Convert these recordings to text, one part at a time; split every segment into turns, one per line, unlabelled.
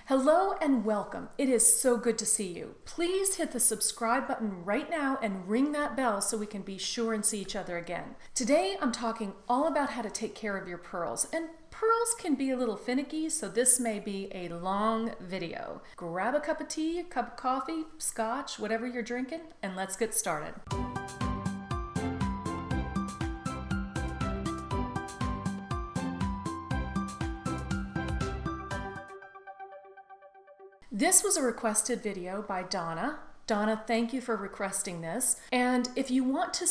Hello and welcome. It is so good to see you. Please hit the subscribe button right now and ring that bell so we can be sure and see each other again. Today I'm talking all about how to take care of your pearls, and pearls can be a little finicky, so this may be a long video. Grab a cup of tea, a cup of coffee, scotch, whatever you're drinking, and let's get started. This was a requested video by Donna. Donna, thank you for requesting this. And if you want to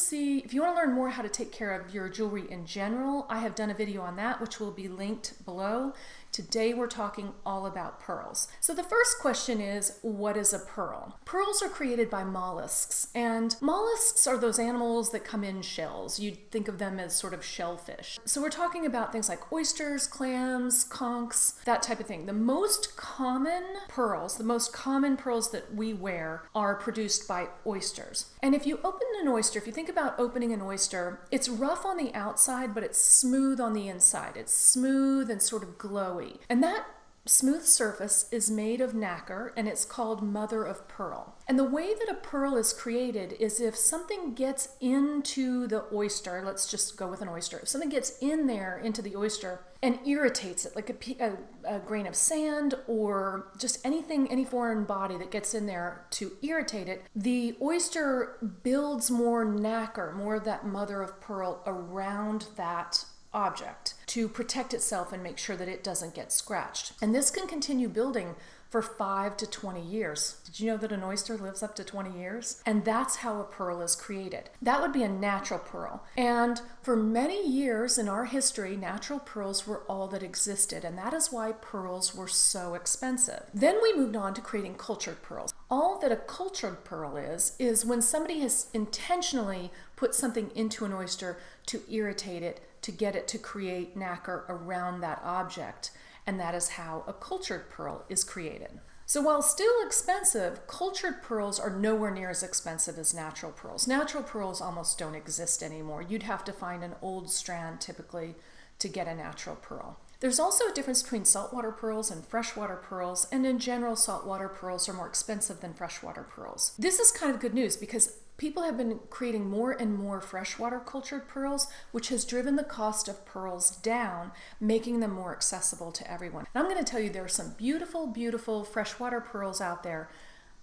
learn more how to take care of your jewelry in general, I have done a video on that, which will be linked below. Today we're talking all about pearls. So the first question is, what is a pearl? Pearls are created by mollusks, and mollusks are those animals that come in shells. You'd think of them as sort of shellfish. So we're talking about things like oysters, clams, conchs, that type of thing. The most common pearls that we wear are produced by oysters. And if you open an oyster, if you think about opening an oyster, it's rough on the outside, but it's smooth on the inside. It's smooth and sort of glowy. And that smooth surface is made of nacre, and it's called mother of pearl. And the way that a pearl is created is if something gets into the oyster, let's just go with an oyster. If something gets in there into the oyster and irritates it, like a grain of sand or just anything, any foreign body that gets in there to irritate it, the oyster builds more nacre, more of that mother of pearl around that object to protect itself and make sure that it doesn't get scratched. And this can continue building for 5 to 20 years. Did you know that an oyster lives up to 20 years? And that's how a pearl is created. That would be a natural pearl. And for many years in our history, natural pearls were all that existed, and that is why pearls were so expensive. Then we moved on to creating cultured pearls. All that a cultured pearl is when somebody has intentionally put something into an oyster to irritate it, to get it to create nacre around that object. And that is how a cultured pearl is created. So while still expensive, cultured pearls are nowhere near as expensive as natural pearls. Natural pearls almost don't exist anymore. You'd have to find an old strand typically to get a natural pearl. There's also a difference between saltwater pearls and freshwater pearls, and in general, saltwater pearls are more expensive than freshwater pearls. This is kind of good news because people have been creating more and more freshwater cultured pearls, which has driven the cost of pearls down, making them more accessible to everyone. And I'm going to tell you there are some beautiful, beautiful freshwater pearls out there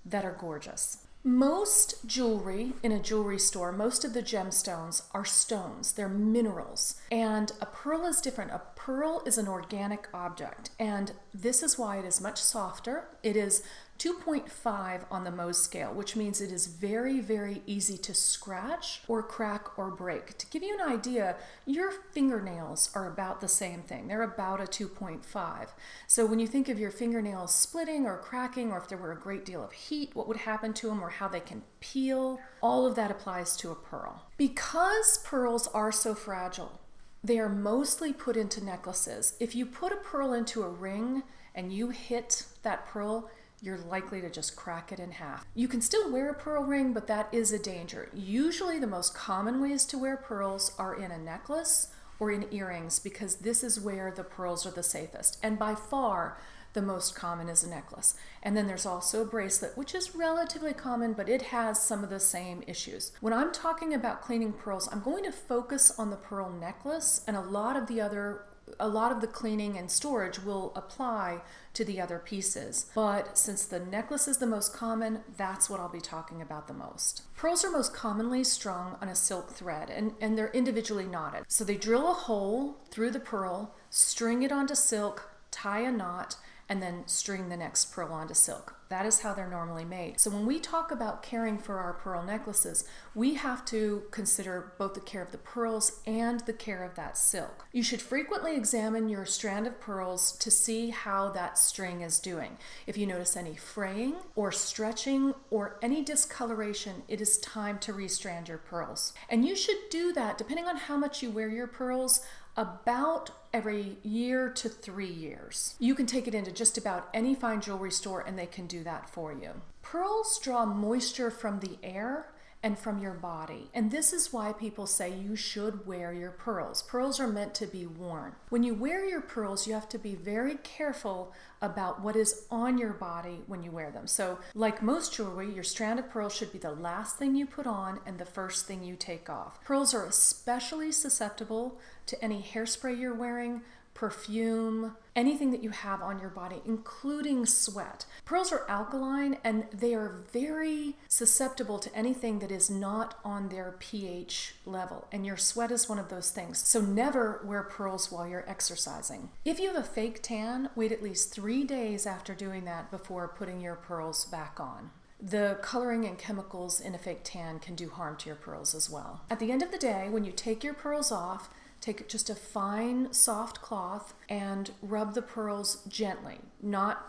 that are gorgeous. Most jewelry in a jewelry store, most of the gemstones are stones. They're minerals. And a pearl is different. A pearl is an organic object. And this is why it is much softer. It is 2.5 on the Mohs scale, which means it is very, very easy to scratch or crack or break. To give you an idea, your fingernails are about the same thing. They're about a 2.5. So when you think of your fingernails splitting or cracking, or if there were a great deal of heat, what would happen to them or how they can peel, all of that applies to a pearl. Because pearls are so fragile, they are mostly put into necklaces. If you put a pearl into a ring and you hit that pearl, you're likely to just crack it in half. You can still wear a pearl ring, but that is a danger. Usually the most common ways to wear pearls are in a necklace or in earrings, because this is where the pearls are the safest. And by far, the most common is a necklace. And then there's also a bracelet, which is relatively common, but it has some of the same issues. When I'm talking about cleaning pearls, I'm going to focus on the pearl necklace, and a lot of the cleaning and storage will apply to the other pieces. But since the necklace is the most common, that's what I'll be talking about the most. Pearls are most commonly strung on a silk thread, and they're individually knotted. So they drill a hole through the pearl, string it onto silk, tie a knot, and then string the next pearl onto silk. That is how they're normally made. So when we talk about caring for our pearl necklaces, we have to consider both the care of the pearls and the care of that silk. You should frequently examine your strand of pearls to see how that string is doing. If you notice any fraying or stretching or any discoloration, it is time to restrand your pearls. And you should do that, depending on how much you wear your pearls, about every year to 3 years. You can take it into just about any fine jewelry store and they can do that for you. Pearls draw moisture from the air and from your body. And this is why people say you should wear your pearls. Pearls are meant to be worn. When you wear your pearls, you have to be very careful about what is on your body when you wear them. So like most jewelry, your strand of pearls should be the last thing you put on and the first thing you take off. Pearls are especially susceptible to any hairspray you're wearing, perfume, anything that you have on your body, including sweat. Pearls are alkaline and they are very susceptible to anything that is not on their pH level, and your sweat is one of those things. So never wear pearls while you're exercising. If you have a fake tan, wait at least 3 days after doing that before putting your pearls back on. The coloring and chemicals in a fake tan can do harm to your pearls as well. At the end of the day, when you take your pearls off, take just a fine, soft cloth and rub the pearls gently.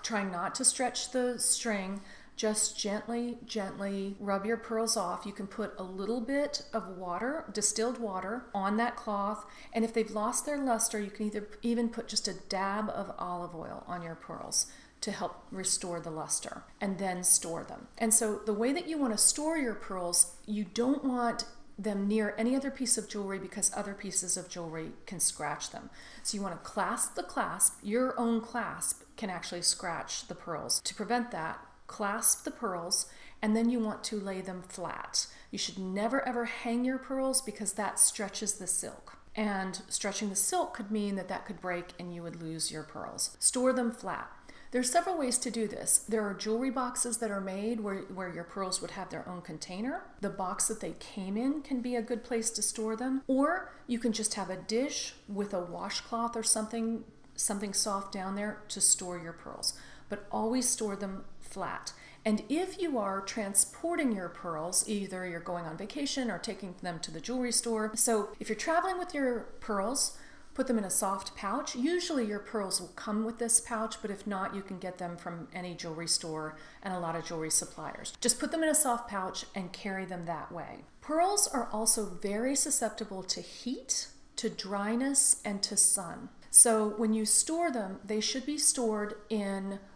Trying not to stretch the string, just gently rub your pearls off. You can put a little bit of water, distilled water, on that cloth, and if they've lost their luster, you can even put just a dab of olive oil on your pearls to help restore the luster, and then store them. And so the way that you want to store your pearls, you don't want them near any other piece of jewelry because other pieces of jewelry can scratch them. So you want to clasp the clasp. Your own clasp can actually scratch the pearls. To prevent that, clasp the pearls, and then you want to lay them flat. You should never ever hang your pearls because that stretches the silk. And stretching the silk could mean that could break and you would lose your pearls. Store them flat. There's several ways to do this. There are jewelry boxes that are made where your pearls would have their own container. The box that they came in can be a good place to store them. Or you can just have a dish with a washcloth or something soft down there to store your pearls. But always store them flat. And if you are transporting your pearls, either you're going on vacation or taking them to the jewelry store. So if you're traveling with your pearls, put them in a soft pouch. Usually your pearls will come with this pouch, but if not, you can get them from any jewelry store and a lot of jewelry suppliers. Just put them in a soft pouch and carry them that way. Pearls are also very susceptible to heat, to dryness, and to sun. So when you store them, they should be stored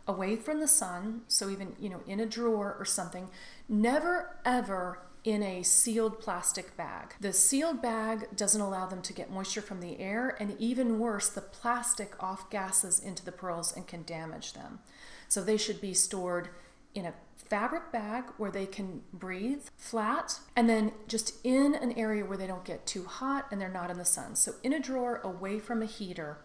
away from the sun, so even in a drawer or something. Never ever in a sealed plastic bag. The sealed bag doesn't allow them to get moisture from the air, and even worse, the plastic off-gases into the pearls and can damage them. So they should be stored in a fabric bag where they can breathe, flat, and then just in an area where they don't get too hot and they're not in the sun. So in a drawer away from a heater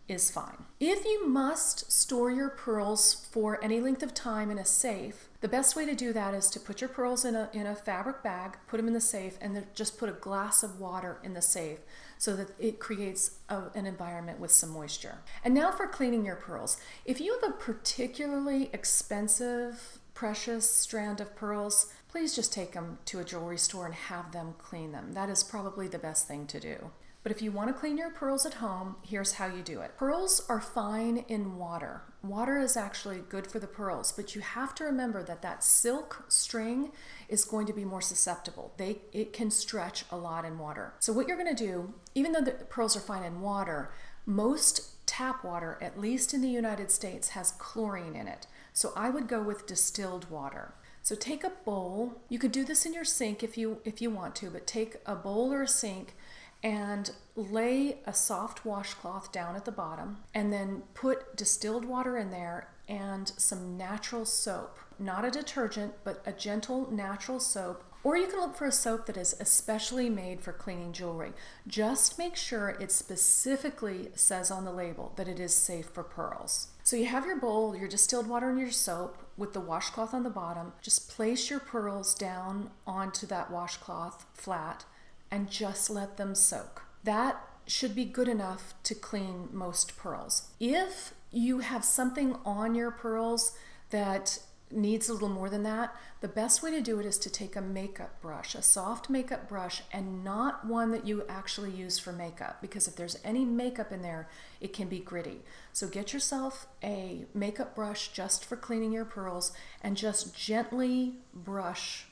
is fine. If you must store your pearls for any length of time in a safe, the best way to do that is to put your pearls in a fabric bag, put them in the safe, and then just put a glass of water in the safe so that it creates an environment with some moisture. And now for cleaning your pearls. If you have a particularly expensive, precious strand of pearls, please just take them to a jewelry store and have them clean them. That is probably the best thing to do. But if you want to clean your pearls at home, here's how you do it. Pearls are fine in water. Water is actually good for the pearls, but you have to remember that silk string is going to be more susceptible. It can stretch a lot in water. So what you're going to do, even though the pearls are fine in water, most tap water, at least in the United States, has chlorine in it. So I would go with distilled water. So take a bowl. You could do this in your sink if you want to, but take a bowl or a sink and lay a soft washcloth down at the bottom, and then put distilled water in there and some natural soap. Not a detergent, but a gentle natural soap. Or you can look for a soap that is especially made for cleaning jewelry. Just make sure it specifically says on the label that it is safe for pearls. So you have your bowl, your distilled water and your soap with the washcloth on the bottom. Just place your pearls down onto that washcloth flat and just let them soak. That should be good enough to clean most pearls. If you have something on your pearls that needs a little more than that, the best way to do it is to take a makeup brush, a soft makeup brush, and not one that you actually use for makeup, because if there's any makeup in there, it can be gritty. So get yourself a makeup brush just for cleaning your pearls and just gently brush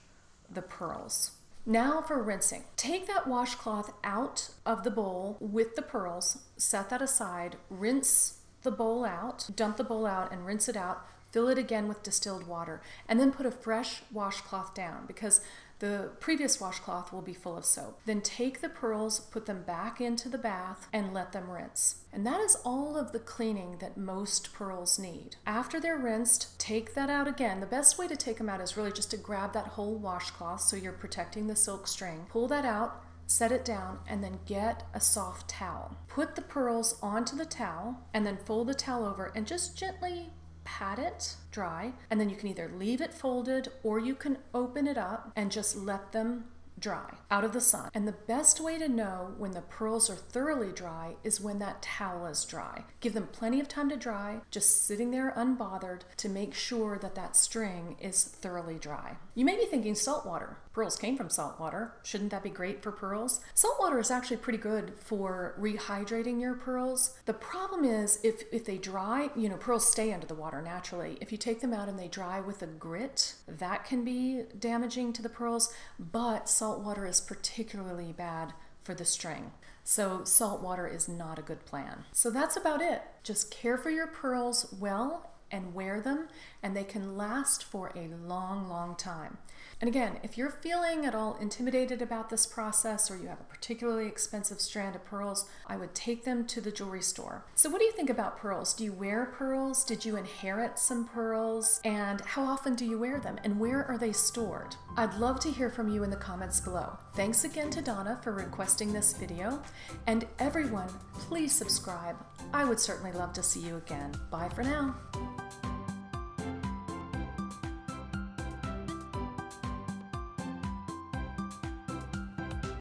the pearls. Now for rinsing. Take that washcloth out of the bowl with the pearls, set that aside, rinse the bowl out, dump the bowl out and rinse it out, fill it again with distilled water, and then put a fresh washcloth down, because the previous washcloth will be full of soap. Then take the pearls, put them back into the bath, and let them rinse. And that is all of the cleaning that most pearls need. After they're rinsed, take that out again. The best way to take them out is really just to grab that whole washcloth so you're protecting the silk string. Pull that out, set it down, and then get a soft towel. Put the pearls onto the towel and then fold the towel over and just gently pat it dry. And then you can either leave it folded or you can open it up and just let them dry out of the sun. And the best way to know when the pearls are thoroughly dry is when that towel is dry. Give them plenty of time to dry, just sitting there unbothered to make sure that that string is thoroughly dry. You may be thinking salt water. Pearls came from salt water. Shouldn't that be great for pearls? Salt water is actually pretty good for rehydrating your pearls. The problem is if they dry, pearls stay under the water naturally. If you take them out and they dry with a grit, that can be damaging to the pearls, but salt water is particularly bad for the string. So salt water is not a good plan. So that's about it. Just care for your pearls well and wear them, and they can last for a long, long time. And again, if you're feeling at all intimidated about this process or you have a particularly expensive strand of pearls, I would take them to the jewelry store. So what do you think about pearls? Do you wear pearls? Did you inherit some pearls? And how often do you wear them? And where are they stored? I'd love to hear from you in the comments below. Thanks again to Donna for requesting this video. And everyone, please subscribe. I would certainly love to see you again. Bye for now.